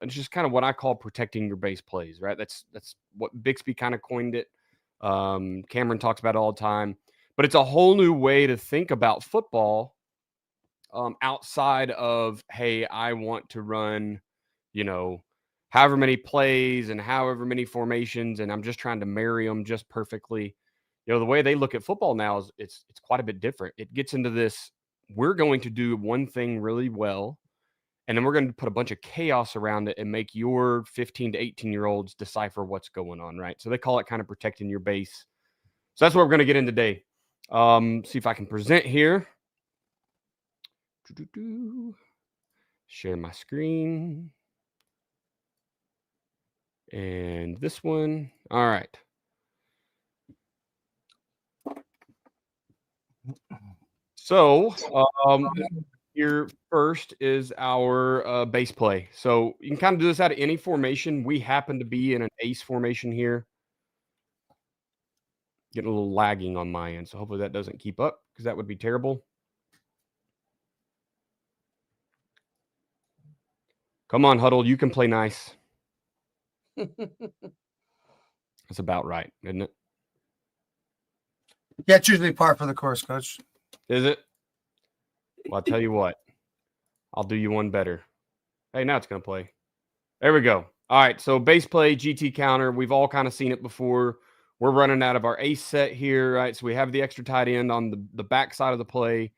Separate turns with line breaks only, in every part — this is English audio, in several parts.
it's just kind of what I call protecting your base plays, right? That's what Bixby kind of coined it. Cameron talks about it all the time, but it's a whole new way to think about football outside of, hey, I want to run, however many plays and however many formations, and I'm just trying to marry them just perfectly. The way they look at football now is it's quite a bit different. It gets into this, we're going to do one thing really well, and then we're going to put a bunch of chaos around it and make your 15 to 18-year-olds decipher what's going on, right? So they call it kind of protecting your base. So that's what we're going to get in today. See if I can present here. Share my screen. And this one. All right. So here first is our base play. So you can kind of do this out of any formation. We happen to be in an ace formation here. Getting a little lagging on my end, so hopefully that doesn't keep up because that would be terrible. Come on, Huddle. You can play nice. That's about right, isn't it?
Yeah, it's usually par for the course, Coach.
Is it? Well, I'll tell you what. I'll do you one better. Hey, now it's going to play. There we go. All right, so base play, GT counter. We've all kind of seen it before. We're running out of our ace set here, right? So we have the extra tight end on the back side of the play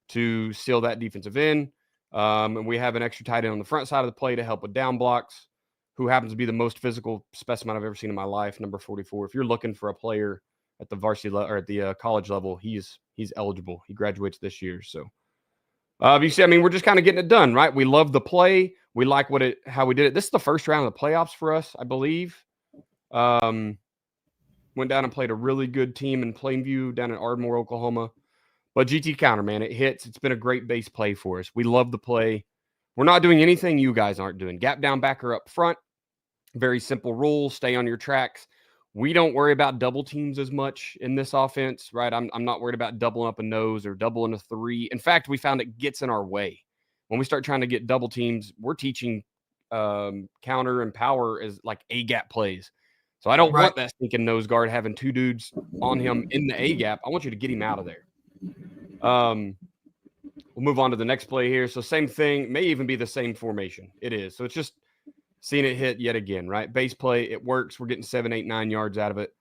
to seal that defensive end. And we have an extra tight end on the front side of the play to help with down blocks, who happens to be the most physical specimen I've ever seen in my life, number 44. If you're looking for a player at the varsity or at the college level, he's eligible. He graduates this year. So you see, I mean, we're just kind of getting it done, right? We love the play. We like how we did it. This is the first round of the playoffs for us, I believe. Went down and played a really good team in Plainview down in Ardmore, Oklahoma. But GT counter, man, it hits. It's been a great base play for us. We love the play. We're not doing anything you guys aren't doing. Gap down backer up front. Very simple rule. Stay on your tracks. We don't worry about double teams as much in this offense, right? I'm not worried about doubling up a nose or doubling a three. In fact, we found it gets in our way. When we start trying to get double teams, we're teaching counter and power as like A-gap plays. So I don't want that stinking nose guard having two dudes on him in the A-gap. I want you to get him out of there. We'll move on to the next play here. So same thing, may even be the same formation. It is. So it's just seeing it hit yet again, right? Base play, it works. We're getting 7, 8, 9 yards out of it.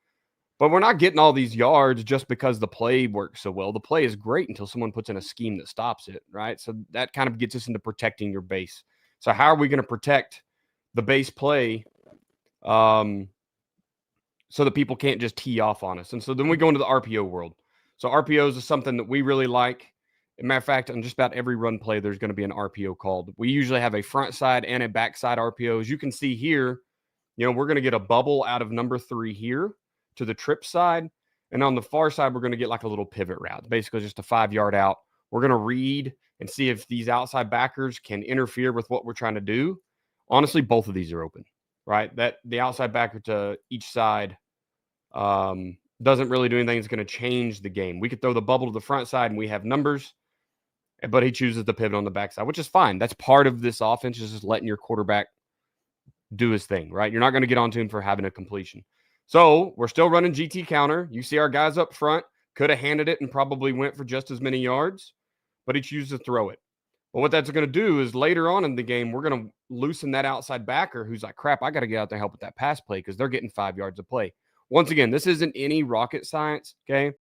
But we're not getting all these yards just because the play works so well. The play is great until someone puts in a scheme that stops it, right? So that kind of gets us into protecting your base. So how are we going to protect the base play so that people can't just tee off on us? And so then we go into the RPO world. So RPOs is something that we really like. As a matter of fact, on just about every run play, there's going to be an RPO called. We usually have a front side and a backside RPO. As you can see here, we're going to get a bubble out of number 3 here to the trip side. And on the far side, we're going to get like a little pivot route, basically just a 5-yard out. We're going to read and see if these outside backers can interfere with what we're trying to do. Honestly, both of these are open, right? That the outside backer to each side doesn't really do anything that's going to change the game. We could throw the bubble to the front side and we have numbers, but he chooses the pivot on the backside, which is fine. That's part of this offense, is just letting your quarterback do his thing, right? You're not going to get onto him for having a completion. So we're still running GT counter. You see our guys up front could have handed it and probably went for just as many yards, but he chooses to throw it. Well, what that's going to do is later on in the game, we're going to loosen that outside backer who's like, crap, I got to get out there and help with that pass play because they're getting 5 yards of play. Once again, this isn't any rocket science, okay?